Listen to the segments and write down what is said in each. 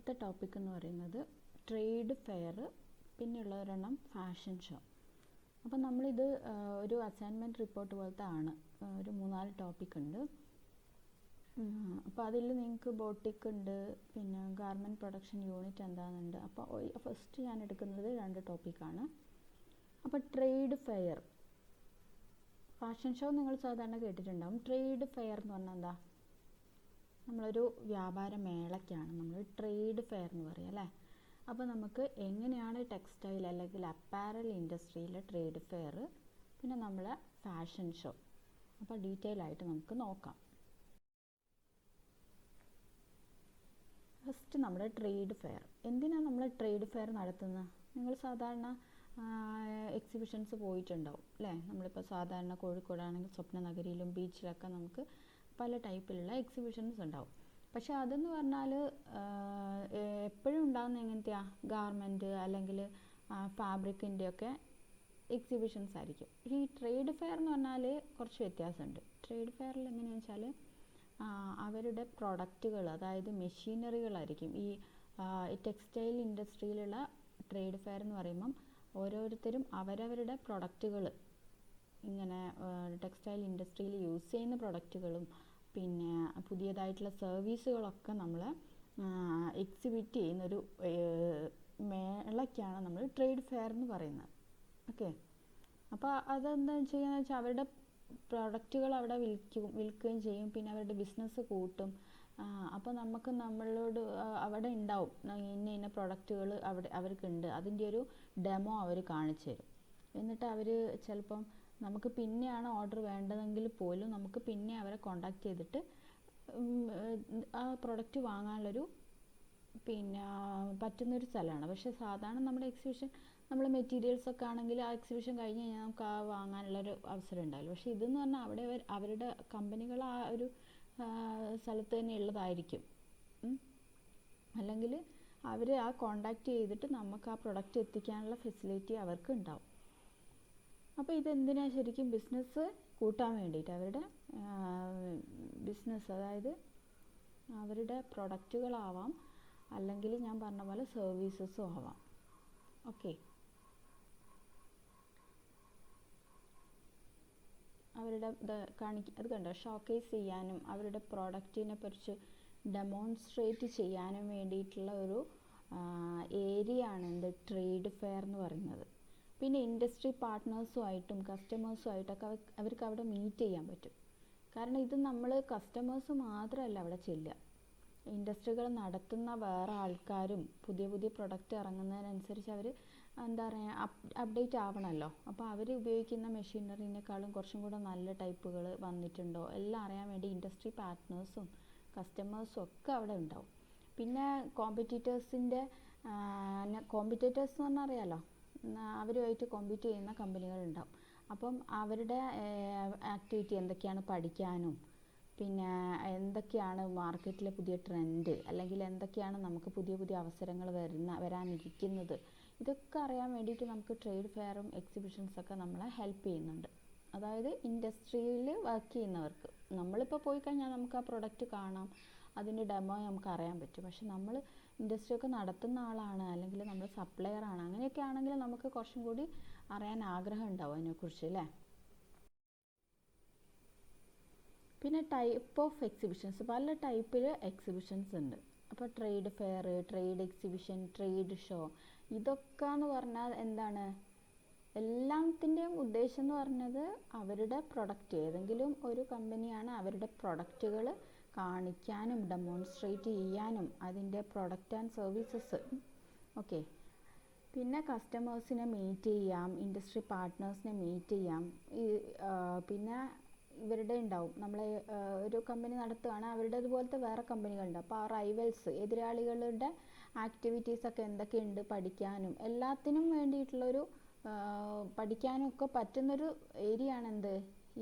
രണ്ടാമത്തെ ടോപ്പിക് എന്ന് പറയുന്നത് ട്രേഡ് ഫെയർ, പിന്നെയുള്ള ഒരെണ്ണം ഫാഷൻ ഷോ. അപ്പം നമ്മളിത് ഒരു അസൈൻമെൻറ്റ് റിപ്പോർട്ട് പോലത്തെ ആണ്, ഒരു 3-4 ടോപ്പിക് ഉണ്ട്. അപ്പോൾ അതിൽ നിങ്ങൾക്ക് ബോട്ടിക് ഉണ്ട്, പിന്നെ ഗാർമെൻറ്റ് പ്രൊഡക്ഷൻ യൂണിറ്റ് എന്താണെന്നുണ്ട്. അപ്പോൾ ഫസ്റ്റ് ഞാൻ എടുക്കുന്നത് 2 ടോപ്പിക്കാണ്. അപ്പോൾ ട്രേഡ് ഫെയർ, ഫാഷൻ ഷോ നിങ്ങൾ സാധാരണ കേട്ടിട്ടുണ്ടാകും. ട്രേഡ് ഫെയർ എന്ന് പറഞ്ഞാൽ എന്താ? നമ്മളൊരു വ്യാപാര മേളയ്ക്കാണ് നമ്മൾ ട്രേഡ് ഫെയർ എന്ന് പറയുക, അല്ലേ? അപ്പോൾ നമുക്ക് എങ്ങനെയാണ് ടെക്സ്റ്റൈൽ അല്ലെങ്കിൽ അപ്പാരൽ ഇൻഡസ്ട്രിയിലെ ട്രേഡ് ഫെയർ, പിന്നെ നമ്മളെ ഫാഷൻ ഷോ, അപ്പോൾ ഡീറ്റെയിൽ ആയിട്ട് നമുക്ക് നോക്കാം. ഫസ്റ്റ് നമ്മുടെ ട്രേഡ് ഫെയർ. എന്തിനാണ് നമ്മൾ ട്രേഡ് ഫെയർ നടത്തുന്നത്? നിങ്ങൾ സാധാരണ എക്സിബിഷൻസ് പോയിട്ടുണ്ടാവും, അല്ലേ? നമ്മളിപ്പോൾ സാധാരണ കോഴിക്കോടാണെങ്കിൽ സ്വപ്നനഗരിയിലും ബീച്ചിലൊക്കെ നമുക്ക് പല ടൈപ്പിലുള്ള എക്സിബിഷൻസ് ഉണ്ടാവും. പക്ഷെ അതെന്ന് പറഞ്ഞാൽ എപ്പോഴും ഉണ്ടാകുന്ന എങ്ങനത്തെയാണ്? ഗാർമെൻറ്റ് അല്ലെങ്കിൽ ഫാബ്രിക്കിൻ്റെയൊക്കെ എക്സിബിഷൻസ് ആയിരിക്കും. ഈ ട്രേഡ് ഫെയർ എന്ന് പറഞ്ഞാൽ കുറച്ച് വ്യത്യാസമുണ്ട്. ട്രേഡ് ഫെയറിൽ എങ്ങനെയാണെന്ന് വെച്ചാൽ അവരുടെ പ്രൊഡക്റ്റുകൾ, അതായത് മെഷീനറികളായിരിക്കും. ഈ ടെക്സ്റ്റൈൽ ഇൻഡസ്ട്രിയിലുള്ള ട്രേഡ് ഫെയർ എന്ന് പറയുമ്പം ഓരോരുത്തരും അവരവരുടെ പ്രൊഡക്റ്റുകൾ, ഇങ്ങനെ ടെക്സ്റ്റൈൽ ഇൻഡസ്ട്രിയിൽ യൂസ് ചെയ്യുന്ന പ്രൊഡക്റ്റുകളും പിന്നെ പുതിയതായിട്ടുള്ള സർവീസുകളൊക്കെ നമ്മൾ എക്സിബിറ്റ് ചെയ്യുന്നൊരു മേളയ്ക്കാണ് നമ്മൾ ട്രേഡ് ഫെയർ എന്ന് പറയുന്നത്. ഓക്കെ, അപ്പോൾ അതെന്താ ചെയ്യുകയെന്ന് വെച്ചാൽ അവരുടെ പ്രൊഡക്റ്റുകൾ അവിടെ വിൽക്കുകയും ചെയ്യും, പിന്നെ അവരുടെ ബിസിനസ് കൂട്ടും. അപ്പോൾ നമുക്ക് നമ്മളോട് അവിടെ ഉണ്ടാവും ഇന്ന പ്രൊഡക്റ്റുകൾ അവർക്കുണ്ട്, അതിൻ്റെ ഒരു ഡെമോ അവർ കാണിച്ചു തരും. എന്നിട്ട് അവർ ചിലപ്പം നമുക്ക് പിന്നെയാണ് ഓർഡർ വേണ്ടതെങ്കിൽ പോലും നമുക്ക് പിന്നെ അവരെ കോണ്ടാക്ട് ചെയ്തിട്ട് ആ പ്രൊഡക്റ്റ് വാങ്ങാനുള്ളൊരു പിന്നെ പറ്റുന്നൊരു സ്ഥലമാണ്. പക്ഷേ സാധാരണ നമ്മുടെ എക്സിബിഷൻ, നമ്മൾ മെറ്റീരിയൽസൊക്കെ ആണെങ്കിൽ ആ എക്സിബിഷൻ കഴിഞ്ഞ് കഴിഞ്ഞാൽ നമുക്ക് ആ വാങ്ങാനുള്ളൊരു അവസരം ഉണ്ടാവില്ല. പക്ഷേ ഇതെന്ന് പറഞ്ഞാൽ അവിടെ അവരുടെ കമ്പനികൾ ആ ഒരു സ്ഥലത്ത് തന്നെ ഉള്ളതായിരിക്കും. അല്ലെങ്കിൽ അവർ ആ കോണ്ടാക്ട് ചെയ്തിട്ട് നമുക്ക് ആ പ്രൊഡക്റ്റ് എത്തിക്കാനുള്ള ഫെസിലിറ്റി അവർക്ക് ഉണ്ടാവും. അപ്പോൾ ഇതെന്തിനാണ്? ശരിക്കും ബിസിനസ് കൂട്ടാൻ വേണ്ടിയിട്ട്, അവരുടെ ബിസിനസ്, അതായത് അവരുടെ പ്രൊഡക്റ്റുകളാവാം, അല്ലെങ്കിൽ ഞാൻ പറഞ്ഞ പോലെ സർവീസസും ആവാം. ഓക്കെ, അവരുടെ അത് കണ്ടോ, ഷോക്കേസ് ചെയ്യാനും അവരുടെ പ്രോഡക്റ്റിനെ കുറിച്ച് ഡെമോൺസ്ട്രേറ്റ് ചെയ്യാനും വേണ്ടിയിട്ടുള്ള ഒരു ഏരിയ ആണ് എന്ത് ട്രേഡ് ഫെയർ എന്ന് പറയുന്നത്. പിന്നെ ഇൻഡസ്ട്രി പാർട്ട്നേഴ്സുമായിട്ടും കസ്റ്റമേഴ്സുമായിട്ടൊക്കെ അവർക്ക് അവിടെ മീറ്റ് ചെയ്യാൻ പറ്റും. കാരണം ഇത് നമ്മൾ കസ്റ്റമേഴ്സ് മാത്രമല്ല അവിടെ ചെല്ലുക, ഇൻഡസ്ട്രികൾ നടത്തുന്ന വേറെ ആൾക്കാരും പുതിയ പുതിയ പ്രൊഡക്റ്റ് ഇറങ്ങുന്നതിനനുസരിച്ച് അവർ എന്താ പറയുക അപ്ഡേറ്റ് ആവണമല്ലോ. അപ്പോൾ അവർ ഉപയോഗിക്കുന്ന മെഷീനറിനേക്കാളും കുറച്ചും കൂടെ നല്ല ടൈപ്പുകൾ വന്നിട്ടുണ്ടോ എല്ലാം അറിയാൻ വേണ്ടി ഇൻഡസ്ട്രി പാർട്ട്നേഴ്സും കസ്റ്റമേഴ്സും ഒക്കെ അവിടെ ഉണ്ടാവും. പിന്നെ കോമ്പറ്റീറ്റേഴ്സ് എന്ന് പറഞ്ഞാൽ അറിയാമല്ലോ, അവരുമായിട്ട് കോമ്പീറ്റ് ചെയ്യുന്ന കമ്പനികളുണ്ടാവും. അപ്പം അവരുടെ ആക്ടിവിറ്റി എന്തൊക്കെയാണ് പഠിക്കാനും, പിന്നെ എന്തൊക്കെയാണ് മാർക്കറ്റിലെ പുതിയ ട്രെൻഡ്, അല്ലെങ്കിൽ എന്തൊക്കെയാണ് നമുക്ക് പുതിയ പുതിയ അവസരങ്ങൾ വരാനിരിക്കുന്നത്, ഇതൊക്കെ അറിയാൻ വേണ്ടിയിട്ട് നമുക്ക് ട്രേഡ് ഫെയറും എക്സിബിഷൻസൊക്കെ നമ്മളെ ഹെൽപ്പ് ചെയ്യുന്നുണ്ട്. അതായത് ഇൻഡസ്ട്രിയിൽ വർക്ക് ചെയ്യുന്നവർക്ക്. നമ്മളിപ്പോൾ പോയി കഴിഞ്ഞാൽ നമുക്ക് ആ പ്രൊഡക്റ്റ് കാണാം, അതിൻ്റെ ഡെമോ നമുക്ക് അറിയാൻ പറ്റും. പക്ഷെ നമ്മൾ ഇൻഡസ്ട്രിയൊക്കെ നടത്തുന്ന ആളാണ്, അല്ലെങ്കിൽ നമ്മൾ സപ്ലയർ ആണ്, അങ്ങനെയൊക്കെ ആണെങ്കിൽ നമുക്ക് കുറച്ചും കൂടി അറിയാൻ ആഗ്രഹം ഉണ്ടാവും അതിനെക്കുറിച്ച്, അല്ലേ? പിന്നെ ടൈപ്പ് ഓഫ് എക്സിബിഷൻസ്, പല ടൈപ്പിൽ എക്സിബിഷൻസ് ഉണ്ട്. അപ്പോൾ trade fair, trade exhibition, trade show, ഇതൊക്കെ എന്ന് പറഞ്ഞാൽ എന്താണ്? എല്ലാത്തിൻ്റെയും ഉദ്ദേശം എന്ന് പറഞ്ഞത് അവരുടെ പ്രൊഡക്റ്റ്, ഏതെങ്കിലും ഒരു കമ്പനിയാണ് അവരുടെ പ്രൊഡക്റ്റുകൾ കാണിക്കാനും ഡെമോൺസ്ട്രേറ്റ് ചെയ്യാനും അതിൻ്റെ പ്രൊഡക്റ്റ് ആൻഡ് സർവീസസ്. ഓക്കെ, പിന്നെ കസ്റ്റമേഴ്സിനെ മീറ്റ് ചെയ്യാം, ഇൻഡസ്ട്രി പാർട്ട്നേഴ്സിനെ മീറ്റ് ചെയ്യാം. പിന്നെ ഇവരുടെ ഉണ്ടാവും, നമ്മളെ ഒരു കമ്പനി നടത്തുകയാണ്, അവരുടെ അതുപോലത്തെ വേറെ കമ്പനികളുണ്ട്. അപ്പോൾ ആ റൈവൽസ്, എതിരാളികളുടെ ആക്ടിവിറ്റീസൊക്കെ എന്തൊക്കെയുണ്ട് പഠിക്കാനും എല്ലാത്തിനും വേണ്ടിയിട്ടുള്ളൊരു പഠിക്കാനും ഒക്കെ പറ്റുന്നൊരു ഏരിയ ആണ് എന്ത്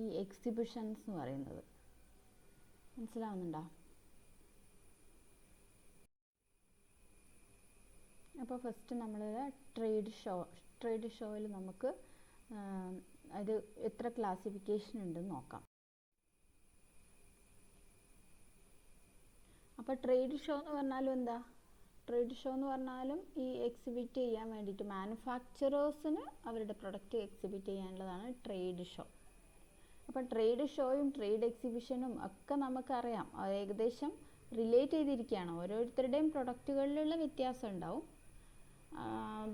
ഈ എക്സിബിഷൻസ് എന്ന് പറയുന്നത്. മനസ്സിലാവുന്നുണ്ടോ? അപ്പോൾ ഫസ്റ്റ് നമ്മൾ ട്രേഡ് ഷോയിൽ നമുക്ക് അത് എത്ര ക്ലാസിഫിക്കേഷൻ ഉണ്ടെന്ന് നോക്കാം. അപ്പോൾ ട്രേഡ് ഷോ എന്ന് പറഞ്ഞാലും എന്താ, ട്രേഡ് ഷോ എന്ന് പറഞ്ഞാലും ഈ എക്സിബിറ്റ് ചെയ്യാൻ വേണ്ടിയിട്ട് മാനുഫാക്ചറേഴ്സിന് അവരുടെ പ്രൊഡക്റ്റ് എക്സിബിറ്റ് ചെയ്യാനുള്ളതാണ് ട്രേഡ് ഷോ. അപ്പോൾ ട്രേഡ് ഷോയും ട്രേഡ് എക്സിബിഷനും ഒക്കെ നമുക്കറിയാം, അത് ഏകദേശം റിലേറ്റ് ചെയ്തിരിക്കുകയാണ്. ഓരോരുത്തരുടെയും പ്രൊഡക്റ്റുകളിലുള്ള വ്യത്യാസം ഉണ്ടാവും.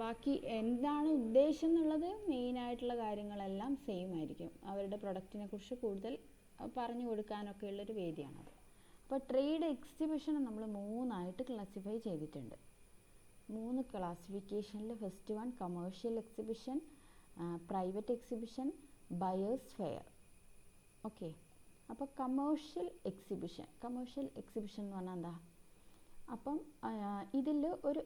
ബാക്കി എന്താണ് ഉദ്ദേശം എന്നുള്ളത് മെയിനായിട്ടുള്ള കാര്യങ്ങളെല്ലാം സെയിം ആയിരിക്കും. അവരുടെ പ്രൊഡക്റ്റിനെ കുറിച്ച് കൂടുതൽ പറഞ്ഞു കൊടുക്കാനൊക്കെ ഉള്ളൊരു വേദിയാണത്. അപ്പോൾ ട്രേഡ് എക്സിബിഷനെ നമ്മൾ 3ആയിട്ട് ക്ലാസിഫൈ ചെയ്തിട്ടുണ്ട്. 3 ക്ലാസിഫിക്കേഷനിൽ first one commercial exhibition, private exhibition, buyers fair. Okay, അപ്പോൾ കമേഴ്ഷ്യൽ എക്സിബിഷൻ എന്ന് പറഞ്ഞാൽ എന്താ? അപ്പം ഇതിൽ ഒരു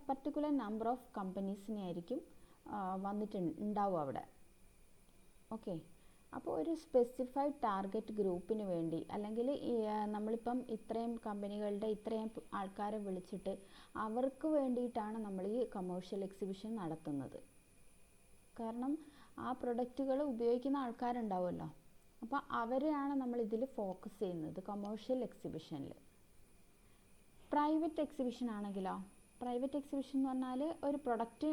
പർട്ടിക്കുലർ നമ്പർ ഓഫ് കമ്പനീസിനെ ആയിരിക്കും ഉണ്ടാവും അവിടെ. ഓക്കെ, അപ്പോൾ ഒരു സ്പെസിഫൈഡ് ടാർഗറ്റ് ഗ്രൂപ്പിന് വേണ്ടി, അല്ലെങ്കിൽ നമ്മളിപ്പം ഇത്രയും കമ്പനികളുടെ ഇത്രയും ആൾക്കാരെ വിളിച്ചിട്ട് അവർക്ക് വേണ്ടിയിട്ടാണ് നമ്മൾ ഈ കമേഴ്ഷ്യൽ എക്സിബിഷൻ നടത്തുന്നത്. കാരണം ആ പ്രൊഡക്റ്റുകൾ ഉപയോഗിക്കുന്ന ആൾക്കാരുണ്ടാവുമല്ലോ, അപ്പോൾ അവരെയാണ് നമ്മൾ ഇതിൽ ഫോക്കസ് ചെയ്യുന്നത് കമേഴ്ഷ്യൽ എക്സിബിഷനിൽ. പ്രൈവറ്റ് എക്സിബിഷൻ ആണെങ്കിലോ, പ്രൈവറ്റ് എക്സിബിഷൻ എന്ന് പറഞ്ഞാൽ ഒരു പ്രൊഡക്റ്റ്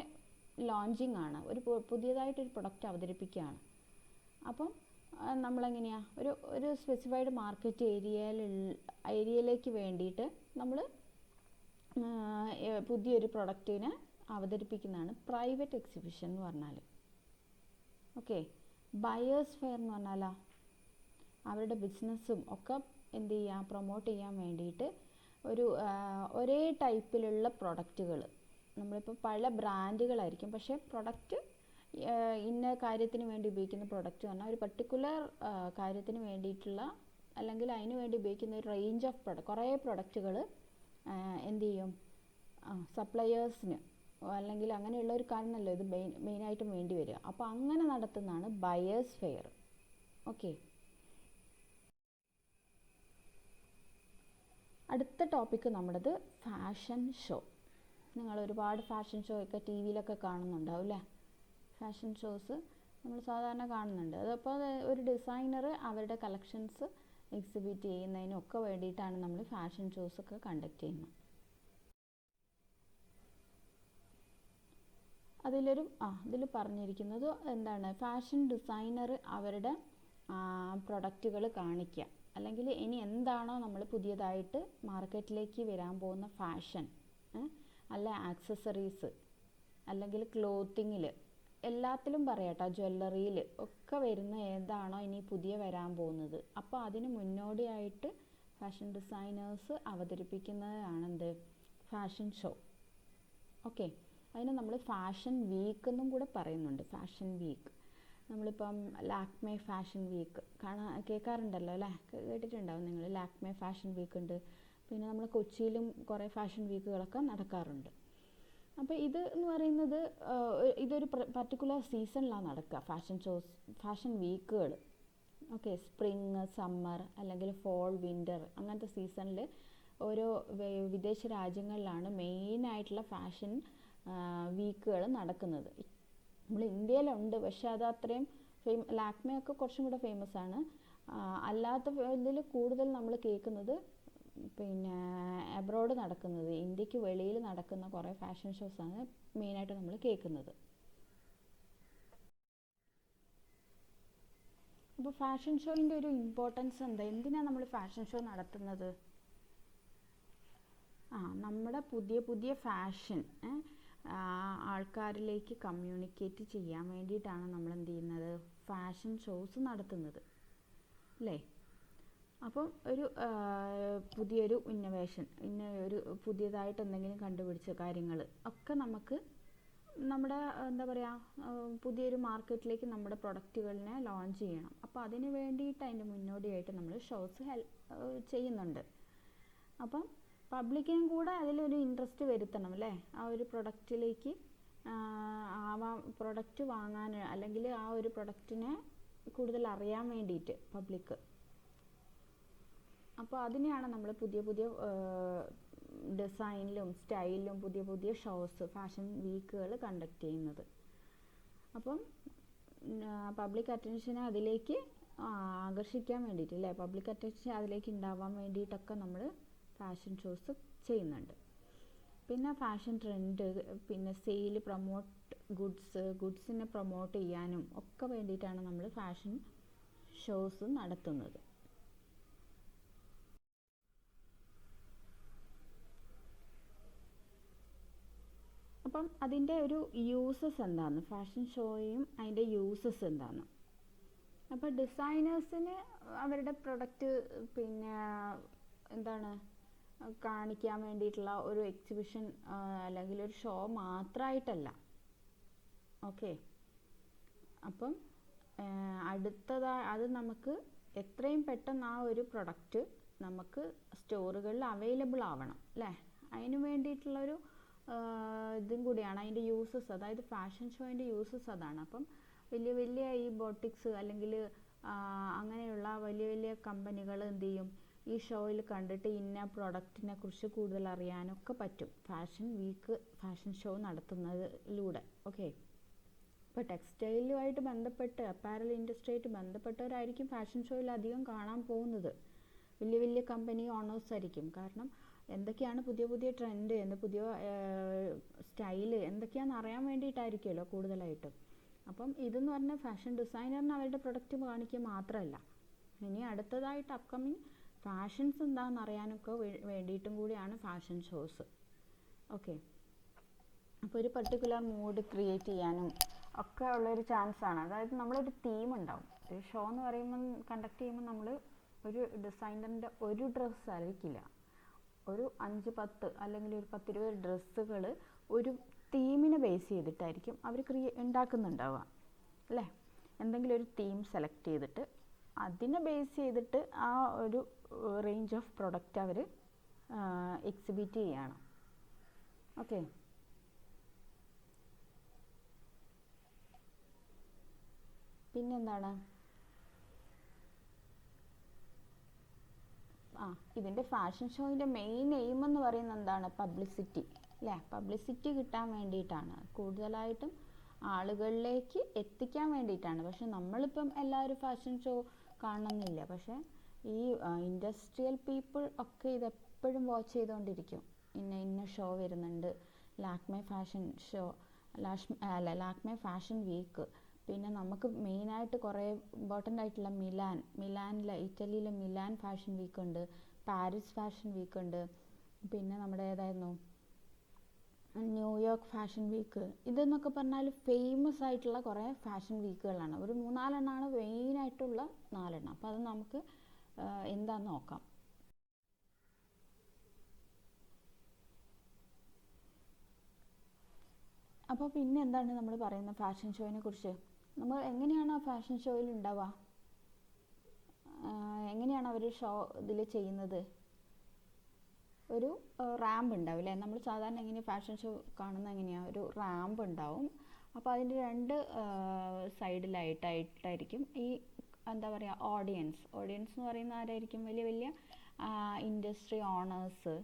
ലോഞ്ചിങ് ആണ്, പുതിയതായിട്ടൊരു പ്രൊഡക്റ്റ് അവതരിപ്പിക്കുകയാണ്. അപ്പം നമ്മളെങ്ങനെയാണ് ഒരു സ്പെസിഫൈഡ് മാർക്കറ്റ് ഏരിയയിലേക്ക് വേണ്ടിയിട്ട് നമ്മൾ പുതിയൊരു പ്രൊഡക്റ്റിനെ അവതരിപ്പിക്കുന്നതാണ് പ്രൈവറ്റ് എക്സിബിഷൻ എന്ന് പറഞ്ഞാൽ. ഓക്കെ, ബയേഴ്സ് ഫെയർ എന്ന് പറഞ്ഞാലോ അവരുടെ ബിസിനസ്സും ഒക്കെ എന്ത് ചെയ്യുക, പ്രൊമോട്ട് ചെയ്യാൻ വേണ്ടിയിട്ട് ഒരേ ടൈപ്പിലുള്ള പ്രൊഡക്റ്റുകൾ, നമ്മളിപ്പോൾ പല ബ്രാൻഡുകളായിരിക്കും, പക്ഷേ പ്രൊഡക്റ്റ് ഇന്ന കാര്യത്തിന് വേണ്ടി ഉപയോഗിക്കുന്ന പ്രൊഡക്റ്റ് പറഞ്ഞാൽ ഒരു പർട്ടിക്കുലർ കാര്യത്തിന് വേണ്ടിയിട്ടുള്ള, അല്ലെങ്കിൽ അതിന് വേണ്ടി ഉപയോഗിക്കുന്ന ഒരു റേഞ്ച് ഓഫ് കുറേ പ്രൊഡക്റ്റുകൾ എന്ത് ചെയ്യും, സപ്ലയേഴ്സിന് അല്ലെങ്കിൽ അങ്ങനെയുള്ള ഒരു കാരണമല്ലോ ഇത് മെയിനായിട്ടും വേണ്ടി വരിക. അപ്പോൾ അങ്ങനെ നടത്തുന്നതാണ് ബയേഴ്സ് ഫെയർ. ഓക്കെ, അടുത്ത ടോപ്പിക്ക് നമ്മുടേത് ഫാഷൻ ഷോ. നിങ്ങൾ ഒരുപാട് ഫാഷൻ ഷോ ഒക്കെ ടി വിയിലൊക്കെ കാണുന്നുണ്ടാവും അല്ലേ? ഫാഷൻ ഷോസ് നമ്മൾ സാധാരണ കാണുന്നുണ്ട്. അതപ്പോൾ ഒരു ഡിസൈനർ അവരുടെ കളക്ഷൻസ് എക്സിബിറ്റ് ചെയ്യുന്നതിനൊക്കെ വേണ്ടിയിട്ടാണ് നമ്മൾ ഫാഷൻ ഷോസ് ഒക്കെ കണ്ടക്ട് ചെയ്യുന്നത്. ഇതിൽ പറഞ്ഞിരിക്കുന്നത് എന്താണ്, ഫാഷൻ ഡിസൈനർ അവരുടെ പ്രൊഡക്റ്റുകൾ കാണിക്കുക, അല്ലെങ്കിൽ ഇനി എന്താണോ നമ്മൾ പുതിയതായിട്ട് മാർക്കറ്റിലേക്ക് വരാൻ പോകുന്ന ഫാഷൻ, അല്ല ആക്സസറീസ്, അല്ലെങ്കിൽ ക്ലോത്തിങ്ങിൽ, എല്ലാത്തിലും പറയാട്ടോ, ജ്വല്ലറിയിൽ ഒക്കെ വരുന്ന ഏതാണോ ഇനി പുതിയ വരാൻ പോകുന്നത്, അപ്പോൾ അതിന് മുന്നോടിയായിട്ട് ഫാഷൻ ഡിസൈനേഴ്സ് അവതരിപ്പിക്കുന്നതാണെന്ത്, ഫാഷൻ ഷോ. ഓക്കെ, അതിന് നമ്മൾ ഫാഷൻ വീക്ക് എന്നും കൂടെ പറയുന്നുണ്ട്. ഫാഷൻ വീക്ക് നമ്മളിപ്പം ലാക്മേ ഫാഷൻ വീക്ക് കേൾക്കാറുണ്ടല്ലോ അല്ലേ? കേട്ടിട്ടുണ്ടാവും നിങ്ങൾ. ലാക്മേ ഫാഷൻ വീക്ക് ഉണ്ട്. പിന്നെ നമ്മൾ കൊച്ചിയിലും കുറേ ഫാഷൻ വീക്കുകളൊക്കെ നടക്കാറുണ്ട്. അപ്പോൾ ഇത് എന്ന് പറയുന്നത് ഇതൊരു പർട്ടിക്കുലർ സീസണിലാണ് നടക്കുക ഫാഷൻ ഷോസ്, ഫാഷൻ വീക്കുകൾ. ഓക്കെ, സ്പ്രിങ്, സമ്മർ, അല്ലെങ്കിൽ ഫോൾ, വിൻ്റർ, അങ്ങനത്തെ സീസണിൽ ഓരോ വിദേശ രാജ്യങ്ങളിലാണ് മെയിനായിട്ടുള്ള ഫാഷൻ വീക്കുകൾ നടക്കുന്നത്. നമ്മൾ ഇന്ത്യയിലുണ്ട്, പക്ഷെ അത് അത്രയും ലാക്മയൊക്കെ കുറച്ചും കൂടെ ഫേമസ് ആണ്. അല്ലാത്ത ഇതിൽ കൂടുതൽ നമ്മൾ കേൾക്കുന്നത് പിന്നെ അബ്രോഡ് നടക്കുന്നത്, ഇന്ത്യക്ക് വെളിയിൽ നടക്കുന്ന കുറേ ഫാഷൻ ഷോസാണ് മെയിനായിട്ട് നമ്മൾ കേൾക്കുന്നത്. അപ്പോൾ ഫാഷൻ ഷോയിൻ്റെ ഒരു ഇമ്പോർട്ടൻസ് എന്താ, എന്തിനാണ് നമ്മൾ ഫാഷൻ ഷോ നടത്തുന്നത്? നമ്മുടെ പുതിയ പുതിയ ഫാഷൻ ആൾക്കാരിലേക്ക് കമ്മ്യൂണിക്കേറ്റ് ചെയ്യാൻ വേണ്ടിയിട്ടാണ് നമ്മൾ എന്ത് ചെയ്യുന്നത്, ഫാഷൻ ഷോസ് നടത്തുന്നത് അല്ലേ? അപ്പം പുതിയൊരു ഇന്നോവേഷൻ, ഒരു പുതിയതായിട്ട് എന്തെങ്കിലും കണ്ടുപിടിച്ച കാര്യങ്ങൾ ഒക്കെ നമുക്ക് നമ്മുടെ എന്താ പറയുക, പുതിയൊരു മാർക്കറ്റിലേക്ക് നമ്മുടെ പ്രൊഡക്റ്റുകളിനെ ലോഞ്ച് ചെയ്യണം. അപ്പോൾ അതിന് വേണ്ടിയിട്ട് അതിൻ്റെ മുന്നോടിയായിട്ട് നമ്മൾ ഷോസ് ചെയ്യുന്നുണ്ട്. അപ്പം പബ്ലിക്കിനും കൂടെ അതിലൊരു ഇൻട്രസ്റ്റ് വരുത്തണം അല്ലേ, ആ ഒരു പ്രൊഡക്റ്റിലേക്ക്, പ്രൊഡക്റ്റ് വാങ്ങാൻ, അല്ലെങ്കിൽ ആ ഒരു പ്രൊഡക്റ്റിനെ കൂടുതൽ അറിയാൻ വേണ്ടിയിട്ട് പബ്ലിക്ക്. അപ്പോൾ അതിനെയാണ് നമ്മൾ പുതിയ പുതിയ ഡിസൈനിലും സ്റ്റൈലിലും പുതിയ പുതിയ ഷോസ്, ഫാഷൻ വീക്കുകൾ കണ്ടക്ട് ചെയ്യുന്നത്. അപ്പം പബ്ലിക് അറ്റൻഷനെ അതിലേക്ക് ആകർഷിക്കാൻ വേണ്ടിയിട്ട് അല്ലേ, പബ്ലിക് അറ്റൻഷൻ അതിലേക്ക് ഉണ്ടാവാൻ വേണ്ടിയിട്ടൊക്കെ നമ്മൾ ഫാഷൻ ഷോസ് ചെയ്യുന്നുണ്ട്. പിന്നെ ഫാഷൻ ട്രെൻഡ്, പിന്നെ സെയിൽ, പ്രൊമോട്ട് ഗുഡ്സിനെ പ്രൊമോട്ട് ചെയ്യാനും ഒക്കെ വേണ്ടിയിട്ടാണ് നമ്മൾ ഫാഷൻ ഷോസ് നടത്തുന്നത്. അപ്പം അതിൻ്റെ ഒരു യൂസസ് എന്താണ്, ഫാഷൻ ഷോയും അതിൻ്റെ യൂസസ് എന്താണ്? അപ്പോൾ ഡിസൈനേഴ്സിന് അവരുടെ പ്രൊഡക്റ്റ് പിന്നെ എന്താണ് കാണിക്കാൻ വേണ്ടിയിട്ടുള്ള ഒരു എക്സിബിഷൻ അല്ലെങ്കിൽ ഒരു ഷോ മാത്രമായിട്ടല്ല. ഓക്കെ, അപ്പം അത് നമുക്ക് എത്രയും പെട്ടെന്ന് ആ ഒരു പ്രൊഡക്റ്റ് നമുക്ക് സ്റ്റോറുകളിൽ അവൈലബിൾ ആവണം അല്ലേ? അതിന് വേണ്ടിയിട്ടുള്ളൊരു ഇതും കൂടിയാണ് അതിൻ്റെ യൂസസ്. അതായത് ഫാഷൻ ഷോയിൻ്റെ യൂസസ് അതാണ്. അപ്പം വലിയ വലിയ ഈ ബോട്ടിക്സ് അല്ലെങ്കിൽ അങ്ങനെയുള്ള വലിയ വലിയ കമ്പനികൾ എന്ത് ചെയ്യും, ഈ ഷോയിൽ കണ്ടിട്ട് ഇന്ന പ്രൊഡക്റ്റിനെ കുറിച്ച് കൂടുതൽ അറിയാനൊക്കെ പറ്റും ഫാഷൻ ഷോ നടത്തുന്നതിലൂടെ. ഓക്കെ, ഇപ്പോൾ ടെക്സ്റ്റൈലുമായിട്ട് ബന്ധപ്പെട്ട് അപ്പാരൽ ഇൻഡസ്ട്രിയായിട്ട് ബന്ധപ്പെട്ടവരായിരിക്കും ഫാഷൻ ഷോയിൽ അധികം കാണാൻ പോകുന്നത്. വലിയ വലിയ കമ്പനി ഓണേഴ്സ് ആയിരിക്കും. കാരണം എന്തൊക്കെയാണ് പുതിയ പുതിയ ട്രെൻഡ്, പുതിയ സ്റ്റൈല് എന്തൊക്കെയാണെന്ന് അറിയാൻ വേണ്ടിയിട്ടായിരിക്കുമല്ലോ കൂടുതലായിട്ടും. അപ്പം ഇതെന്ന് പറഞ്ഞാൽ ഫാഷൻ ഡിസൈനറിന് അവരുടെ പ്രൊഡക്റ്റ് കാണിക്കുക മാത്രമല്ല, ഇനി അടുത്തതായിട്ട് അപ്കമിങ് ഫാഷൻസ് എന്താണെന്ന് അറിയാനൊക്കെ വേണ്ടിയിട്ടും കൂടിയാണ് ഫാഷൻ ഷോസ്. ഓക്കെ, അപ്പോൾ ഒരു പർട്ടിക്കുലർ മൂഡ് ക്രിയേറ്റ് ചെയ്യാനും ഒക്കെ ഉള്ളൊരു ചാൻസാണ്. അതായത് നമ്മളൊരു തീം ഉണ്ടാവും. ഒരു ഷോ എന്ന് പറയുമ്പോൾ കണ്ടക്ട് ചെയ്യുമ്പോൾ നമ്മൾ ഒരു ഡിസൈനറിൻ്റെ ഒരു ഡ്രസ്സ് ആയിരിക്കില്ല, ഒരു 5-10 അല്ലെങ്കിൽ ഒരു 10-20 ഡ്രസ്സുകൾ ഒരു തീമിനെ ബേസ് ചെയ്തിട്ടായിരിക്കും അവർ ഉണ്ടാക്കുന്നുണ്ടാവുക അല്ലേ? എന്തെങ്കിലും ഒരു തീം സെലക്ട് ചെയ്തിട്ട് അതിനെ ബേസ് ചെയ്തിട്ട് ആ ഒരു റേഞ്ച് ഓഫ് പ്രൊഡക്റ്റ് അവർ എക്സിബിറ്റ് ചെയ്യാണ്. ഓക്കെ, പിന്നെന്താണ്, ഇതിൻ്റെ ഫാഷൻ ഷോയിൻ്റെ മെയിൻ എയിം എന്ന് പറയുന്നത് എന്താണ്? പബ്ലിസിറ്റി അല്ലേ? പബ്ലിസിറ്റി കിട്ടാൻ വേണ്ടിയിട്ടാണ്, കൂടുതലായിട്ടും ആളുകളിലേക്ക് എത്തിക്കാൻ വേണ്ടിയിട്ടാണ്. പക്ഷെ നമ്മളിപ്പം എല്ലാവരും ഫാഷൻ ഷോ കാണണമെന്നില്ല. പക്ഷേ ഈ ഇൻഡസ്ട്രിയൽ പീപ്പിൾ ഒക്കെ ഇതെപ്പോഴും വാച്ച് ചെയ്തുകൊണ്ടിരിക്കും. ഇന്ന ഷോ വരുന്നുണ്ട്, Lakme fashion show, Lakme fashion week, പിന്നെ നമുക്ക് മെയിനായിട്ട് കുറേ ഇമ്പോർട്ടൻ്റ് ആയിട്ടുള്ള മിലാനിലെ ഇറ്റലിയിലെ മിലാൻ ഫാഷൻ വീക്ക് ഉണ്ട്, പാരീസ് ഫാഷൻ വീക്ക് ഉണ്ട്, പിന്നെ നമ്മുടെ ഏതായിരുന്നു ന്യൂയോർക്ക് ഫാഷൻ വീക്ക്. ഇതെന്നൊക്കെ പറഞ്ഞാൽ ഫേമസ് ആയിട്ടുള്ള കുറേ ഫാഷൻ വീക്കുകളാണ്. ഒരു 3-4 എണ്ണമാണ് മെയിനായിട്ടുള്ള 4 എണ്ണം. അപ്പോൾ അത് നമുക്ക് എന്താണെന്ന് നോക്കാം. അപ്പോൾ പിന്നെ എന്താണ് നമ്മൾ പറയുന്നത് ഫാഷൻ ഷോയിനെ കുറിച്ച്? നമ്മൾ എങ്ങനെയാണ് ആ ഫാഷൻ ഷോയിൽ ഉണ്ടാവുക, എങ്ങനെയാണ് അവർ ഷോ ഇതിൽ ചെയ്യുന്നത്? ഒരു റാമ്പ് ഉണ്ടാവും അല്ലേ? നമ്മൾ സാധാരണ എങ്ങനെ ഫാഷൻ ഷോ കാണുന്നത് എങ്ങനെയാണ്? ഒരു റാമ്പ് ഉണ്ടാവും. അപ്പോൾ അതിൻ്റെ 2 സൈഡിലായിട്ടായിരിക്കും ഈ എന്താ പറയുക ഓഡിയൻസ് എന്ന് പറയുന്ന ആരായിരിക്കും? വലിയ വലിയ ഇൻഡസ്ട്രി ഓണേഴ്സ്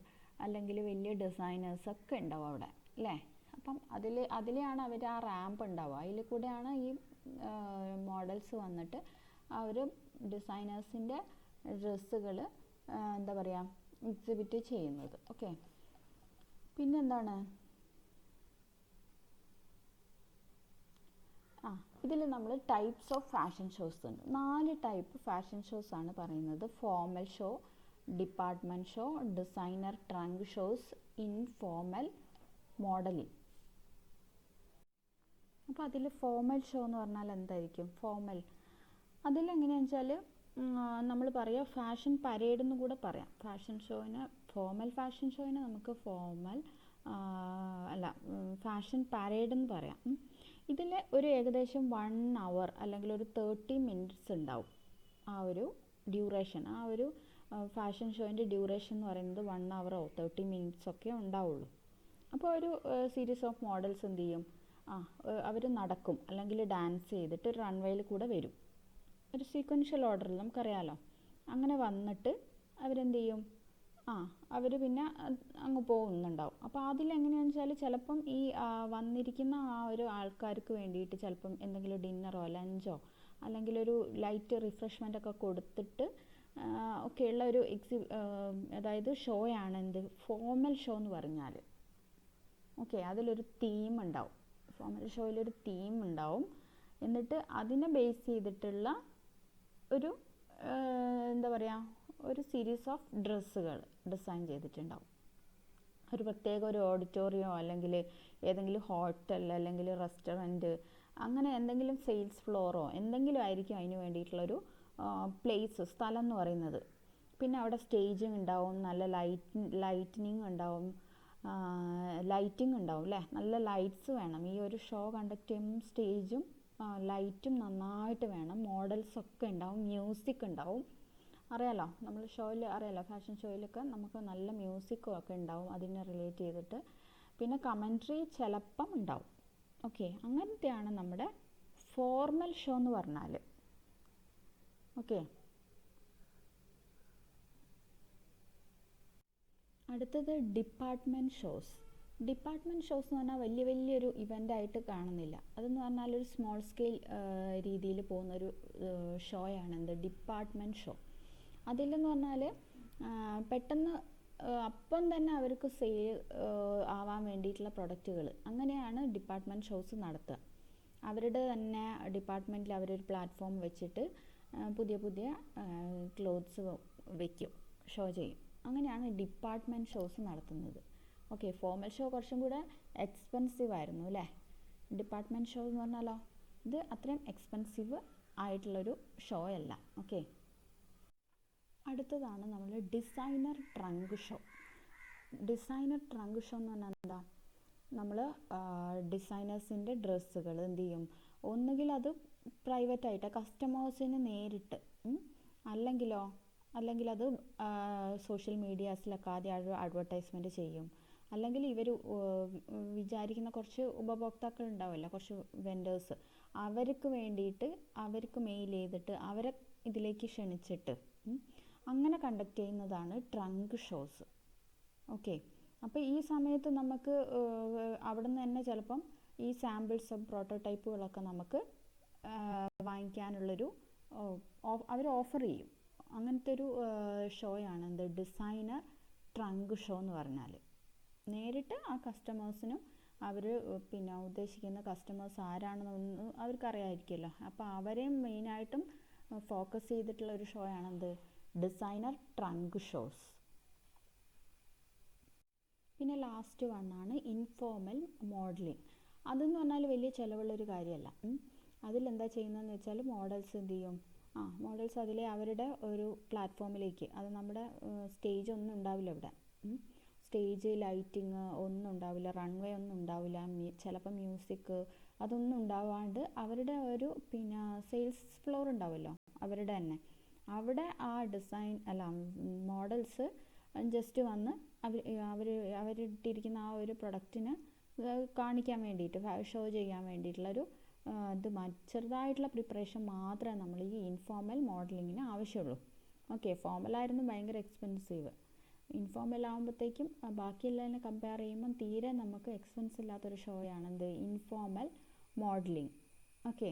അല്ലെങ്കിൽ വലിയ ഡിസൈനേഴ്സ് ഒക്കെ ഉണ്ടാവും അവിടെ അല്ലേ? അപ്പം അതിലെയാണ് അവർ ആ റാമ്പ് ഉണ്ടാവുക. അതിൽ കൂടെയാണ് ഈ മോഡൽസ് വന്നിട്ട് അവർ ഡിസൈനേഴ്സിൻ്റെ ഡ്രസ്സുകൾ എന്താ പറയുക എക്സിബിറ്റ് ചെയ്യുന്നത്. ഓക്കെ, പിന്നെന്താണ്, ഇതിൽ നമ്മൾ ടൈപ്സ് ഓഫ് ഫാഷൻ ഷോസ് ഉണ്ട്. 4 ടൈപ്പ് ഫാഷൻ ഷോസ് ആണ് പറയുന്നത്. Formal show, department show, designer trunk shows, informal, modelling. അപ്പോൾ അതിൽ ഫോർമൽ ഷോ എന്ന് പറഞ്ഞാൽ എന്തായിരിക്കും? അതിലെങ്ങനെയാണെന്ന് വെച്ചാൽ നമ്മൾ പറയുക ഫാഷൻ പരേഡ് എന്ന് കൂടെ പറയാം. ഫോർമൽ ഫാഷൻ ഷോയിന് നമുക്ക് ഫാഷൻ പരേഡ് എന്ന് പറയാം. ഇതിൽ ഒരു ഏകദേശം 1 hour അല്ലെങ്കിൽ ഒരു 30 minutes ഉണ്ടാവും. ആ ഒരു ഡ്യൂറേഷൻ, ആ ഒരു ഫാഷൻ ഷോയിൻ്റെ ഡ്യൂറേഷൻ എന്ന് പറയുന്നത് 1 hour 30 minutes ഒക്കെ ഉണ്ടാവുള്ളൂ. അപ്പോൾ ഒരു സീരീസ് ഓഫ് മോഡൽസ് എന്ത് ചെയ്യും, അവർ നടക്കും അല്ലെങ്കിൽ ഡാൻസ് ചെയ്തിട്ട് ഒരു റൺവേയിൽ കൂടെ വരും. ഒരു സീക്വൻഷ്യൽ ഓർഡറിൽ നമുക്കറിയാമല്ലോ. അങ്ങനെ വന്നിട്ട് അവരെന്ത് ചെയ്യും, അവർ പിന്നെ അങ്ങ് പോകുന്നുണ്ടാവും. അപ്പോൾ അതിലെങ്ങനെയാണെന്ന് വെച്ചാൽ ചിലപ്പം ഈ വന്നിരിക്കുന്ന ആ ഒരു ആൾക്കാർക്ക് വേണ്ടിയിട്ട് ചിലപ്പം എന്തെങ്കിലും ഡിന്നറോ ലഞ്ചോ അല്ലെങ്കിൽ ഒരു ലൈറ്റ് റിഫ്രഷ്മെൻ്റ് ഒക്കെ കൊടുത്തിട്ട് ഒക്കെയുള്ള ഒരു അതായത് ഷോയാണ് എന്ത് ഫോർമൽ ഷോ എന്ന് പറഞ്ഞാൽ. ഓക്കെ, അതിലൊരു തീം ഉണ്ടാവും. ഫോർമൽ ഷോയിലൊരു തീം ഉണ്ടാവും. എന്നിട്ട് അതിനെ ബേസ് ചെയ്തിട്ടുള്ള ഒരു എന്താ പറയുക, ഒരു സീരീസ് ഓഫ് ഡ്രസ്സുകൾ ഡിസൈൻ ചെയ്തിട്ടുണ്ടാവും. ഒരു പ്രത്യേക ഒരു ഓഡിറ്റോറിയമോ അല്ലെങ്കിൽ ഏതെങ്കിലും ഹോട്ടൽ അല്ലെങ്കിൽ റെസ്റ്റോറൻറ്റ്, അങ്ങനെ എന്തെങ്കിലും സെയിൽസ് ഫ്ലോറോ എന്തെങ്കിലും ആയിരിക്കും അതിന് വേണ്ടിയിട്ടുള്ളൊരു പ്ലേസ്, സ്ഥലം എന്ന് പറയുന്നത്. പിന്നെ അവിടെ സ്റ്റേജിങ് ഉണ്ടാവും, നല്ല ലൈറ്റിങ് ഉണ്ടാവും, ലൈറ്റിംഗ് ഉണ്ടാവും അല്ലേ. നല്ല ലൈറ്റ്സ് വേണം ഈ ഒരു ഷോ കണ്ടക്ട് ചെയ്യുമ്പോൾ. സ്റ്റേജും ലൈറ്റും നന്നായിട്ട് വേണം. മോഡൽസൊക്കെ ഉണ്ടാവും, മ്യൂസിക് ഉണ്ടാവും. അറിയാലോ, നമ്മൾ ഷോയിൽ അറിയാലോ, ഫാഷൻ ഷോയിലൊക്കെ നമുക്ക് നല്ല മ്യൂസിക്കും ഒക്കെ ഉണ്ടാവും അതിനെ റിലേറ്റ് ചെയ്തിട്ട്. പിന്നെ കമൻട്രി ചിലപ്പം ഉണ്ടാവും. ഓക്കെ, അങ്ങനത്തെയാണ് നമ്മുടെ ഫോർമൽ ഷോ എന്ന് പറഞ്ഞാൽ. ഓക്കെ, അടുത്തത് ഡിപ്പാർട്ട്മെൻറ്റ് ഷോസ്. ഡിപ്പാർട്ട്മെൻറ്റ് ഷോസ് എന്ന് പറഞ്ഞാൽ വലിയൊരു ഇവൻ്റായിട്ട് കാണുന്നില്ല. അതെന്ന് പറഞ്ഞാൽ ഒരു സ്മോൾ സ്കെയിൽ രീതിയിൽ പോകുന്നൊരു ഷോയാണ് എന്ത്, ഡിപ്പാർട്ട്മെൻറ്റ് ഷോ. അതിലെന്ന് പറഞ്ഞാൽ പെട്ടെന്ന് അപ്പം തന്നെ അവർക്ക് സെയിൽ ആവാൻ വേണ്ടിയിട്ടുള്ള പ്രൊഡക്റ്റുകൾ, അങ്ങനെയാണ് ഡിപ്പാർട്ട്മെൻറ്റ് ഷോസ് നടത്തുക. അവരുടെ തന്നെ ഡിപ്പാർട്ട്മെൻറ്റിൽ അവരൊരു പ്ലാറ്റ്ഫോം വെച്ചിട്ട് പുതിയ ക്ലോത്ത്സ് വയ്ക്കും, ഷോ ചെയ്യും. അങ്ങനെയാണ് ഡിപ്പാർട്ട്മെൻറ്റ് ഷോസ് നടത്തുന്നത്. ഓക്കെ, ഫോർമൽ ഷോ കുറച്ചും കൂടെ എക്സ്പെൻസീവ് ആയിരുന്നു അല്ലേ. ഡിപ്പാർട്ട്മെൻറ്റ് ഷോ എന്ന് പറഞ്ഞാലോ, ഇത് അത്രയും എക്സ്പെൻസീവ് ആയിട്ടുള്ളൊരു ഷോ അല്ല. ഓക്കെ, അടുത്തതാണ് നമ്മൾ designer trunk show. Designer trunk show എന്ന് പറഞ്ഞാൽ എന്താ, നമ്മൾ ഡിസൈനേഴ്സിൻ്റെ ഡ്രസ്സുകൾ എന്ത് ചെയ്യും, ഒന്നുകിൽ അത് പ്രൈവറ്റായിട്ട് കസ്റ്റമേഴ്സിന് നേരിട്ട്, അല്ലെങ്കിൽ അത് സോഷ്യൽ മീഡിയാസിലൊക്കെ ആദ്യം അഡ്വർടൈസ്മെൻറ്റ് ചെയ്യും. അല്ലെങ്കിൽ ഇവർ വിചാരിക്കുന്ന കുറച്ച് ഉപഭോക്താക്കൾ ഉണ്ടാവുമല്ലോ, കുറച്ച് വെൻഡേഴ്സ്, അവർക്ക് വേണ്ടിയിട്ട് അവർക്ക് മെയിൽ ചെയ്തിട്ട് അവരെ ഇതിലേക്ക് ക്ഷണിച്ചിട്ട് അങ്ങനെ കണ്ടക്ട് ചെയ്യുന്നതാണ് ട്രങ്ക് ഷോസ്. ഓക്കെ, അപ്പോൾ ഈ സമയത്ത് നമുക്ക് അവിടെ നിന്ന് തന്നെ ചിലപ്പം ഈ സാമ്പിൾസും പ്രോട്ടോടൈപ്പുകളൊക്കെ നമുക്ക് വാങ്ങിക്കാനുള്ളൊരു അവർ ഓഫർ ചെയ്യും. അങ്ങനത്തെ ഒരു ഷോയാണ് എന്ത്, ഡിസൈനർ ട്രങ്ക് ഷോ എന്ന് പറഞ്ഞാൽ. നേരിട്ട് ആ കസ്റ്റമേഴ്സിനും അവർ പിന്നെ ഉദ്ദേശിക്കുന്ന കസ്റ്റമേഴ്സ് ആരാണെന്നൊന്നും അവർക്കറിയാമായിരിക്കുമല്ലോ. അപ്പോൾ അവരെയും മെയിനായിട്ടും ഫോക്കസ് ചെയ്തിട്ടുള്ള ഒരു ഷോയാണ് എന്ത്, ഡിസൈനർ ട്രങ്ക് ഷോസ്. പിന്നെ ലാസ്റ്റ് വണ്ണാണ് ഇൻഫോർമൽ മോഡലിംഗ്. അതെന്ന് പറഞ്ഞാൽ വലിയ ചിലവുള്ളൊരു കാര്യമല്ല. അതിലെന്താ ചെയ്യുന്നതെന്ന് വെച്ചാൽ മോഡൽസ് എന്ത് ചെയ്യും, മോഡൽസ് അതിലെ അവരുടെ ഒരു പ്ലാറ്റ്ഫോമിലേക്ക്, അത് നമ്മുടെ സ്റ്റേജ് ഒന്നും ഉണ്ടാവില്ല ഇവിടെ, സ്റ്റേജ് ലൈറ്റിങ് ഒന്നും ഉണ്ടാവില്ല, റൺവേ ഒന്നും ഉണ്ടാവില്ല, ചിലപ്പോൾ മ്യൂസിക് അതൊന്നും ഉണ്ടാവാണ്ട് അവരുടെ ഒരു പിന്നെ സെയിൽസ് ഫ്ലോർ ഉണ്ടാവുമല്ലോ അവരുടെ തന്നെ, അവിടെ ആ മോഡൽസ് ജസ്റ്റ് വന്ന് അവരിട്ടിരിക്കുന്ന ആ ഒരു പ്രൊഡക്റ്റിന് കാണിക്കാൻ വേണ്ടിയിട്ട്, ഷോ ചെയ്യാൻ വേണ്ടിയിട്ടുള്ളൊരു ചെറുതായിട്ടുള്ള പ്രിപ്പറേഷൻ മാത്രമേ നമ്മൾ ഈ ഇൻഫോർമൽ മോഡലിങ്ങിന് ആവശ്യമുള്ളൂ. ഓക്കെ, ഫോർമലായിരുന്നു ഭയങ്കര എക്സ്പെൻസീവ്. ഇൻഫോർമൽ ആകുമ്പോഴത്തേക്കും ബാക്കിയുള്ളതിനെ കമ്പയർ ചെയ്യുമ്പം തീരെ നമുക്ക് എക്സ്പെൻസ് ഇല്ലാത്തൊരു ഷോയാണ് എന്ത്, ഇൻഫോർമൽ മോഡലിംഗ്. ഓക്കെ,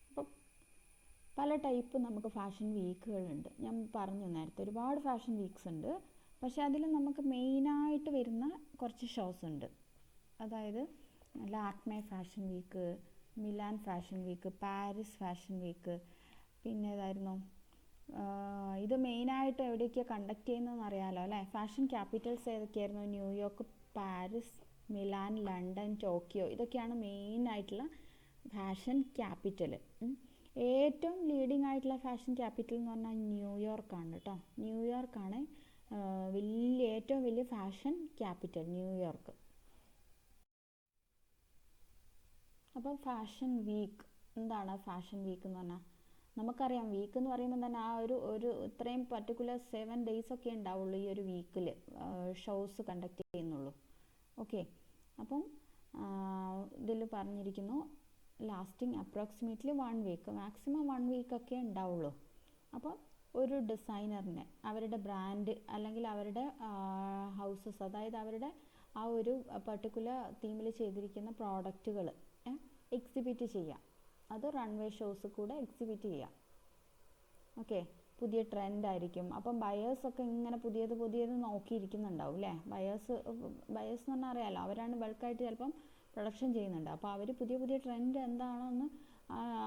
അപ്പം പല ടൈപ്പ് നമുക്ക് ഫാഷൻ വീക്കുകളുണ്ട്. ഞാൻ പറഞ്ഞു നേരത്തെ ഒരുപാട് ഫാഷൻ വീക്സ് ഉണ്ട്. പക്ഷേ അതിൽ നമുക്ക് മെയിനായിട്ട് വരുന്ന കുറച്ച് ഷോസ് ഉണ്ട്. അതായത് Lakme fashion week, Milan fashion week, Paris fashion week, പിന്നെ ഏതായിരുന്നു, ഇത് മെയിനായിട്ട് എവിടെയൊക്കെയാണ് കണ്ടക്ട് ചെയ്യുന്നതെന്ന് അറിയാമല്ലോ അല്ലേ. ഫാഷൻ ക്യാപിറ്റൽസ് ഏതൊക്കെയായിരുന്നു, New York, Paris, Milan, London, Tokyo, ഇതൊക്കെയാണ് മെയിനായിട്ടുള്ള ഫാഷൻ ക്യാപിറ്റൽ. ഏറ്റവും ലീഡിങ് ആയിട്ടുള്ള ഫാഷൻ ക്യാപിറ്റൽ എന്ന് പറഞ്ഞാൽ ന്യൂയോർക്കാണ് കേട്ടോ. ന്യൂയോർക്കാണ് ഏറ്റവും വലിയ ഫാഷൻ ക്യാപിറ്റൽ, ന്യൂയോർക്ക്. അപ്പോൾ ഫാഷൻ വീക്ക് എന്താണ്, ഫാഷൻ വീക്ക് എന്ന് പറഞ്ഞാൽ നമുക്കറിയാം, വീക്ക് എന്ന് പറയുമ്പോൾ തന്നെ ആ ഒരു ഇത്രയും പർട്ടിക്കുലർ 7 days ഒക്കെ ഉണ്ടാവുള്ളൂ ഈ ഒരു വീക്കിൽ ഷോസ് കണ്ടക്ട് ചെയ്യുന്നുള്ളൂ. ഓക്കെ, അപ്പം ഇതിൽ പറഞ്ഞിരിക്കുന്നു lasting approximately 1 week, maximum 1 week ഒക്കെ ഉണ്ടാവുള്ളൂ. അപ്പോൾ ഒരു ഡിസൈനറിന് അവരുടെ ബ്രാൻഡ് അല്ലെങ്കിൽ അവരുടെ ഹൗസസ്, അതായത് അവരുടെ ആ ഒരു പർട്ടിക്കുലർ തീമിൽ ചെയ്തിരിക്കുന്ന പ്രോഡക്റ്റുകൾ എക്സിബിറ്റ് ചെയ്യാം. അത് റൺവേ ഷോസ് കൂടെ എക്സിബിറ്റ് ചെയ്യാം. ഓക്കെ, പുതിയ ട്രെൻഡ് ആയിരിക്കും. അപ്പം ബയേഴ്സൊക്കെ ഇങ്ങനെ പുതിയത് നോക്കിയിരിക്കുന്നുണ്ടാവും അല്ലേ. ബയേഴ്സ് എന്ന് പറഞ്ഞാൽ അറിയാമല്ലോ, അവരാണ് ബൾക്കായിട്ട് ചിലപ്പം പ്രൊഡക്ഷൻ ചെയ്യുന്നുണ്ട്. അപ്പോൾ അവർ പുതിയ ട്രെൻഡ് എന്താണെന്ന്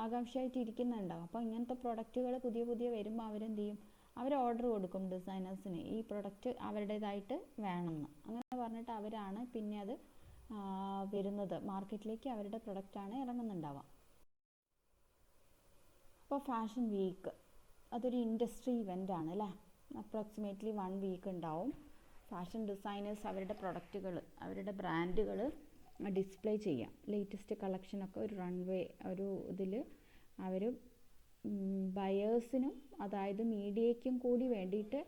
ആകാംക്ഷയായിട്ട് ഇരിക്കുന്നുണ്ടാവും. അപ്പോൾ ഇങ്ങനത്തെ പ്രൊഡക്റ്റുകൾ പുതിയ വരുമ്പോൾ അവരെന്ത് ചെയ്യും, അവർ ഓർഡർ കൊടുക്കും ഡിസൈനേഴ്സിന്, ഈ പ്രൊഡക്റ്റ് അവരുടേതായിട്ട് വേണമെന്ന്. അങ്ങനെ പറഞ്ഞിട്ട് അവരാണ് പിന്നെ അത് വരുന്നത് മാർക്കറ്റിലേക്ക്, അവരുടെ പ്രൊഡക്റ്റാണ് ഇറങ്ങുന്നുണ്ടാവുക. അപ്പോൾ ഫാഷൻ വീക്ക് അതൊരു ഇൻഡസ്ട്രി ഇവൻ്റ് ആണ് അല്ലേ. അപ്രോക്സിമേറ്റ്ലി 1 വീക്ക് ഉണ്ടാവും. ഫാഷൻ ഡിസൈനേഴ്സ് അവരുടെ പ്രൊഡക്റ്റുകൾ, അവരുടെ ബ്രാൻഡുകൾ ഡിസ്പ്ലേ ചെയ്യാം. ലേറ്റസ്റ്റ് കളക്ഷനൊക്കെ ഒരു റൺവേ ഒരു ഇതിൽ അവർ ബയേഴ്സിനും അതായത് മീഡിയയ്ക്കും കൂടി വേണ്ടിയിട്ട്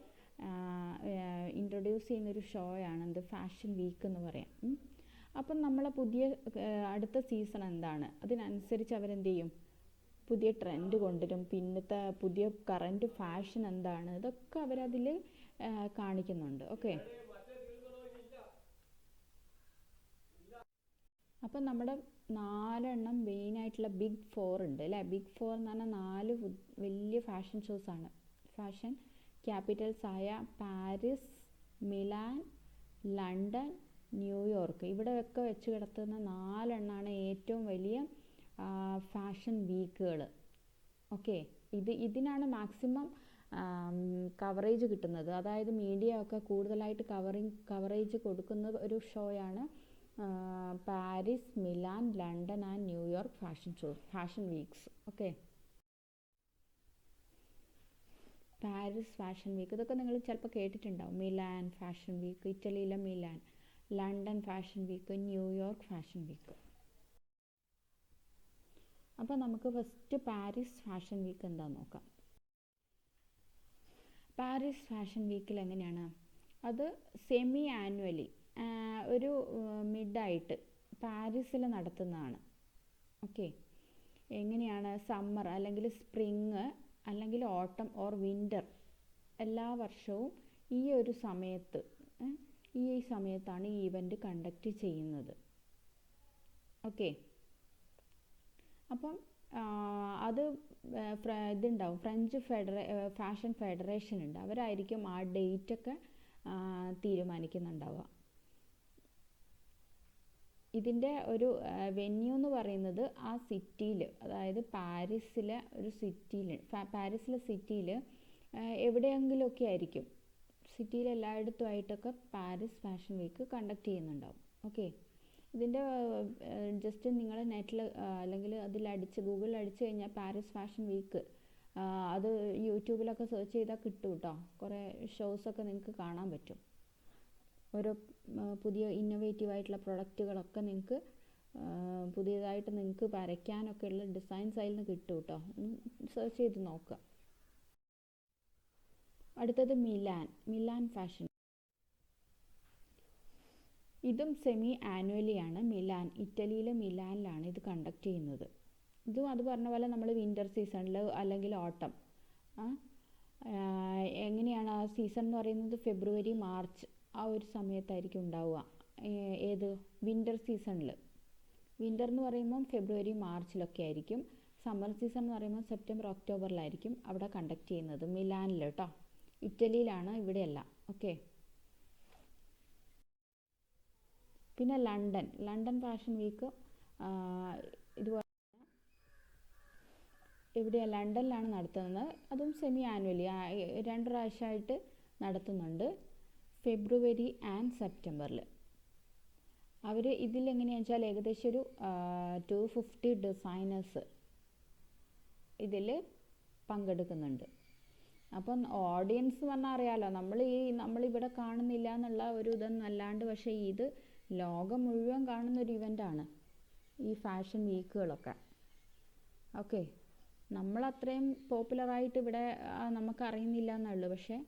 ഇൻട്രൊഡ്യൂസ് ചെയ്യുന്നൊരു ഷോയാണ് എന്ത്, ഫാഷൻ വീക്ക് എന്ന് പറയാം. അപ്പം നമ്മളെ അടുത്ത സീസൺ എന്താണ്, അതിനനുസരിച്ച് അവരെന്ത് ചെയ്യും, പുതിയ ട്രെൻഡ് കൊണ്ടുവരും. പിന്നത്തെ പുതിയ കറൻറ്റ് ഫാഷൻ എന്താണ്, ഇതൊക്കെ അവരതിൽ കാണിക്കുന്നുണ്ട്. ഓക്കെ, അപ്പം നമ്മുടെ 4 മെയിനായിട്ടുള്ള ബിഗ് 4 ഉണ്ട് അല്ലേ. ബിഗ് 4 എന്ന് പറഞ്ഞാൽ 4 വലിയ ഫാഷൻ ഷോസാണ്. ഫാഷൻ ക്യാപിറ്റൽസ് ആയ പാരീസ്, മിലാൻ, ലണ്ടൻ, ന്യൂയോർക്ക്, ഇവിടെയൊക്കെ വെച്ച് കിടത്തുന്ന 4 ഏറ്റവും വലിയ ഫാഷൻ വീക്കുകൾ. ഓക്കെ, ഇതിനാണ് മാക്സിമം കവറേജ് കിട്ടുന്നത്. അതായത് മീഡിയ ഒക്കെ കൂടുതലായിട്ട് കവറേജ് കൊടുക്കുന്ന ഒരു ഷോയാണ് Paris, Milan, London and New York fashion weeks. Okay, Paris fashion week ഇതൊക്കെ നിങ്ങൾ ചിലപ്പോൾ കേട്ടിട്ടുണ്ടാവും. മിലാൻ ഫാഷൻ വീക്ക്, ഇറ്റലിയിലെ Milan, London fashion week, New York fashion week. അപ്പോൾ നമുക്ക് ഫസ്റ്റ് പാരീസ് ഫാഷൻ വീക്ക് എന്താണെന്ന് നോക്കാം. പാരീസ് ഫാഷൻ വീക്കിൽ എങ്ങനെയാണ്, അത് സെമി ആനുവലി ഒരു മിഡായിട്ട് പാരീസിൽ നടത്തുന്നതാണ്. ഓക്കെ, എങ്ങനെയാണ്, സമ്മർ അല്ലെങ്കിൽ സ്പ്രിങ് അല്ലെങ്കിൽ ഓട്ടം ഓർ വിൻ്റർ എല്ലാ വർഷവും ഈ ഒരു സമയത്താണ് ഈ ഇവൻ്റ് കണ്ടക്ട് ചെയ്യുന്നത്. ഓക്കെ, അപ്പം അത് ഇതുണ്ടാവും, ഫ്രഞ്ച് ഫാഷൻ ഫെഡറേഷൻ ഉണ്ട്, അവരായിരിക്കും ആ ഡേറ്റൊക്കെ തീരുമാനിക്കുന്നുണ്ടാവുക. ഇതിൻ്റെ ഒരു വെന്യൂ എന്ന് പറയുന്നത് ആ സിറ്റിയിൽ, അതായത് പാരീസിലെ സിറ്റിയിൽ എവിടെയെങ്കിലുമൊക്കെ ആയിരിക്കും. സിറ്റിയിൽ എല്ലായിടത്തുമായിട്ടൊക്കെ പാരീസ് ഫാഷൻ വീക്ക് കണ്ടക്ട് ചെയ്യുന്നുണ്ടാവും. ഓക്കെ, ഇതിൻ്റെ ജസ്റ്റ് നിങ്ങൾ നെറ്റിൽ അല്ലെങ്കിൽ ഗൂഗിളിൽ അടിച്ച് കഴിഞ്ഞാൽ പാരീസ് ഫാഷൻ വീക്ക് അത് യൂട്യൂബിലൊക്കെ സെർച്ച് ചെയ്താൽ കിട്ടും കേട്ടോ. കുറേ ഷോസൊക്കെ നിങ്ങൾക്ക് കാണാൻ പറ്റും. ഓരോ പുതിയ ഇന്നോവേറ്റീവായിട്ടുള്ള പ്രൊഡക്റ്റുകളൊക്കെ നിങ്ങൾക്ക് പുതിയതായിട്ട് നിങ്ങൾക്ക് വരയ്ക്കാനൊക്കെ ഉള്ള ഡിസൈൻസ് അതിൽ നിന്ന് കിട്ടും കേട്ടോ. സെർച്ച് ചെയ്ത് നോക്കുക. അടുത്തത് മിലാൻ ഫാഷൻ. ഇതും സെമി ആനുവലി ആണ്. ഇറ്റലിയിലെ മിലാനിലാണ് ഇത് കണ്ടക്ട് ചെയ്യുന്നത്. ഇതും അത് പറഞ്ഞ പോലെ നമ്മൾ വിൻ്റർ സീസണിൽ അല്ലെങ്കിൽ ഓട്ടം, എങ്ങനെയാണ് ആ സീസൺ എന്ന് പറയുന്നത്, ഫെബ്രുവരി മാർച്ച് ആ ഒരു സമയത്തായിരിക്കും ഉണ്ടാവുക. ഏത്, വിൻ്റർ സീസണിൽ. വിൻ്റർ എന്ന് പറയുമ്പം ഫെബ്രുവരി മാർച്ചിലൊക്കെ ആയിരിക്കും. സമ്മർ സീസൺ എന്ന് പറയുമ്പോൾ സെപ്റ്റംബർ ഒക്ടോബറിലായിരിക്കും അവിടെ കണ്ടക്ട് ചെയ്യുന്നത്, മിലാനിൽ കേട്ടോ. ഇറ്റലിയിലാണ്, ഇവിടെയല്ല. ഓക്കെ, പിന്നെ ലണ്ടൻ ഫാഷൻ വീക്ക് ഇതുപോലെ എവിടെയാണ്, ലണ്ടനിലാണ് നടത്തുന്നത്. അതും സെമി ആനുവലി 2 പ്രാവശ്യമായിട്ട് നടത്തുന്നുണ്ട്, ഫെബ്രുവരി ആൻഡ് സെപ്റ്റംബറിൽ. അവർ ഇതിലെങ്ങനെയാണെന്ന് വെച്ചാൽ ഏകദേശം ഒരു 250 ഡിസൈനേഴ്സ് ഇതിൽ പങ്കെടുക്കുന്നുണ്ട്. അപ്പം ഓഡിയൻസ് പറഞ്ഞാൽ അറിയാമല്ലോ, നമ്മളിവിടെ കാണുന്നില്ല എന്നുള്ള ഒരു ഇതൊന്നല്ലാണ്ട്, പക്ഷേ ഇത് ലോകം മുഴുവൻ കാണുന്നൊരു ഇവൻ്റാണ് ഈ ഫാഷൻ വീക്കുകളൊക്കെ. ഓക്കെ, നമ്മളത്രയും പോപ്പുലറായിട്ട് ഇവിടെ നമുക്കറിയുന്നില്ല എന്നുള്ളൂ, പക്ഷേ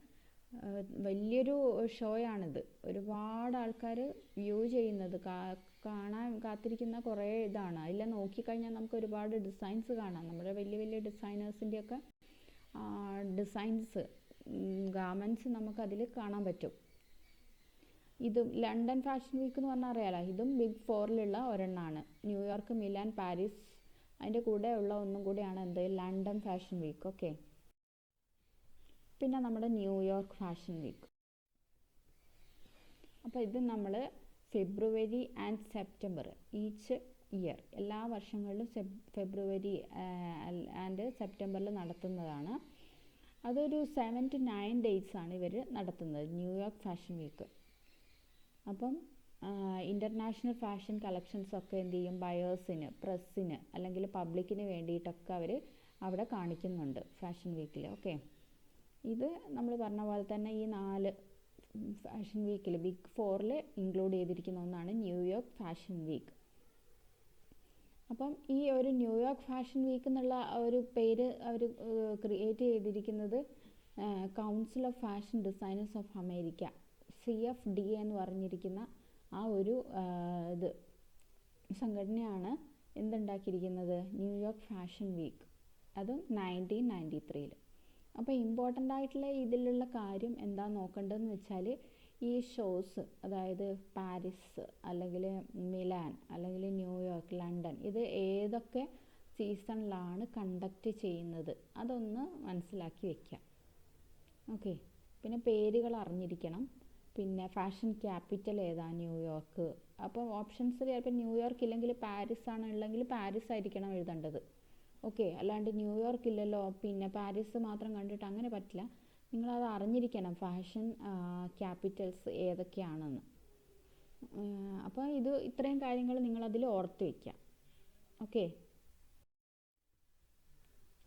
വലിയൊരു ഷോയാണിത്. ഒരുപാട് ആൾക്കാർ വ്യൂ ചെയ്യുന്നത്, കാണാൻ കാത്തിരിക്കുന്ന കുറേ ഇതാണ്. അതിൽ നോക്കിക്കഴിഞ്ഞാൽ നമുക്ക് ഒരുപാട് ഡിസൈൻസ് കാണാം. നമ്മുടെ വലിയ ഡിസൈനേഴ്സിൻ്റെയൊക്കെ ഡിസൈൻസ്, ഗാർമെൻറ്റ്സ് നമുക്കതിൽ കാണാൻ പറ്റും. ഇതും ലണ്ടൻ ഫാഷൻ വീക്ക് എന്ന് പറഞ്ഞാൽ അറിയാലോ, ഇതും ബിഗ് 4 ഒരെണ്ണമാണ്. ന്യൂയോർക്ക്, മിലാൻ, പാരീസ്, അതിൻ്റെ കൂടെ ഉള്ള ഒന്നും കൂടിയാണ് എന്ത്, ലണ്ടൻ ഫാഷൻ വീക്ക്. ഓക്കെ, പിന്നെ നമ്മുടെ ന്യൂയോർക്ക് ഫാഷൻ വീക്ക്. അപ്പോൾ ഇത് നമ്മൾ ഫെബ്രുവരി ആൻഡ് സെപ്റ്റംബർ ഈച്ച് ഇയർ, എല്ലാ വർഷങ്ങളിലും ഫെബ്രുവരി ആൻഡ് സെപ്റ്റംബറിൽ നടത്തുന്നതാണ്. അതൊരു 7 to 9 days ആണ് ഇവർ നടത്തുന്നത്, ന്യൂയോർക്ക് ഫാഷൻ വീക്ക്. അപ്പം ഇൻ്റർനാഷണൽ ഫാഷൻ കളക്ഷൻസൊക്കെ എന്ത് ചെയ്യും, ബയേഴ്സിന്, പ്രസ്സിന് അല്ലെങ്കിൽ പബ്ലിക്കിന് വേണ്ടിയിട്ടൊക്കെ അവർ അവിടെ കാണിക്കുന്നുണ്ട് ഫാഷൻ വീക്കിൽ. ഓക്കെ, ഇത് നമ്മൾ പറഞ്ഞ പോലെ തന്നെ ഈ 4 ഫാഷൻ വീക്കിൽ ബിഗ് 4ൽ ഇൻക്ലൂഡ് ചെയ്തിരിക്കുന്ന ഒന്നാണ് ന്യൂയോർക്ക് ഫാഷൻ വീക്ക്. അപ്പം ഈ ഒരു ന്യൂയോർക്ക് ഫാഷൻ വീക്ക് എന്നുള്ള ഒരു പേര് അവർ ക്രിയേറ്റ് ചെയ്തിരിക്കുന്നത് council of fashion designers of America, CFDA എന്ന് പറഞ്ഞിരിക്കുന്ന ആ ഒരു സംഘടനയാണ് എന്തുണ്ടാക്കിയിരിക്കുന്നത്, ന്യൂയോർക്ക് ഫാഷൻ വീക്ക്, അതും 1993. അപ്പോൾ ഇമ്പോർട്ടൻ്റ് ആയിട്ടുള്ള ഇതിലുള്ള കാര്യം എന്താ നോക്കേണ്ടതെന്ന് വെച്ചാൽ ഈ ഷോസ്, അതായത് പാരീസ് അല്ലെങ്കിൽ മിലാൻ അല്ലെങ്കിൽ ന്യൂയോർക്ക്, ലണ്ടൻ, ഇത് ഏതൊക്കെ സീസണിലാണ് കണ്ടക്ട് ചെയ്യുന്നത് അതൊന്ന് മനസ്സിലാക്കി വയ്ക്കാം. ഓക്കെ, പിന്നെ പേരുകൾ അറിഞ്ഞിരിക്കണം. പിന്നെ ഫാഷൻ ക്യാപിറ്റൽ ഏതാ, ന്യൂയോർക്ക്. അപ്പോൾ ഓപ്ഷൻസ് ചിലപ്പോൾ ന്യൂയോർക്ക് ഇല്ലെങ്കിൽ പാരീസ് ആണുള്ളെങ്കിൽ പാരീസ് ആയിരിക്കണം എഴുതേണ്ടത്. ഓക്കെ, അല്ലാണ്ട് ന്യൂയോർക്ക് ഇല്ലല്ലോ പിന്നെ പാരീസ് മാത്രം കണ്ടിട്ട് അങ്ങനെ പറ്റില്ല. നിങ്ങളത് അറിഞ്ഞിരിക്കണം ഫാഷൻ ക്യാപിറ്റൽസ് ഏതൊക്കെയാണെന്ന്. അപ്പോൾ ഇത്രയും കാര്യങ്ങൾ നിങ്ങളതിൽ ഓർത്ത് വയ്ക്കുക. Okay,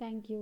thank you.